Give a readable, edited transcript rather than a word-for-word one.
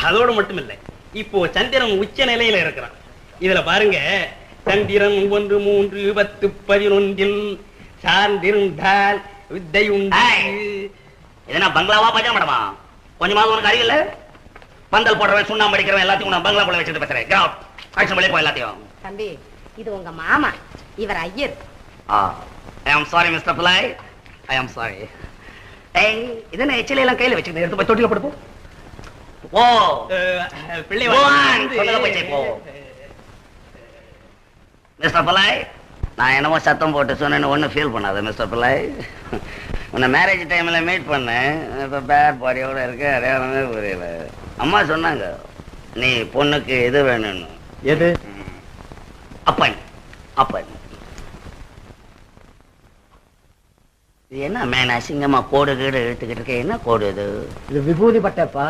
அதோடு மட்டும் இல்லை, இப்போ சந்திரன் உச்ச நிலையில இருக்கிறான். இதுல பாருங்க, சந்திரன் 1 3 10 11 சார்ந்திருந்தால் வித்தை உண்டு. இதனா பங்களாவா பஜா மேடமா? கொஞ்சமாவது உனக்கு அறிவில்ல? பந்தல் போடுறவன் சுண்ணாம்பு அடிக்கிறவன் எல்லாத்தையும் நான் பங்களா போல வச்சுட்டு பேசுறேன். ஆக்ஷன் வெளியே போய் எல்லாத்தையும். தம்பி, இது உங்க மாமா, இவர் ஐயர். ஐ ஆம் சாரி மிஸ்டர் பிள்ளை, ஐ ஆம் சாரி. ஏய், இதென்ன எச்சில எல்லாம் கையில வச்சுக்கிட்டு எடுத்து போய் தொட்டில போடு. ஓ பிள்ளை சொல்லல போய் போ. மிஸ்டர் பிள்ளை, நான் என்னமோ சத்தம் போட்டு சொன்னேன்னு ஒன்றும் ஃபீல் பண்ணாத மிஸ்டர் பிள்ளை. உன்னை மேரேஜ் டைமில் மீட் பண்ணேன். இப்போ பேட் பாடியோட இருக்க அடையாளமே புரியல. அம்மா சொன்னாங்க நீ பொண்ணுக்கு எது வேணும்னு. எது? அப்பன். அப்பன் இது என்ன மேன் அசிங்கமா கோடு கீடு இழுத்துக்கிட்டு இருக்க? என்ன கோடு இது? இது விபூதி பட்டப்பா.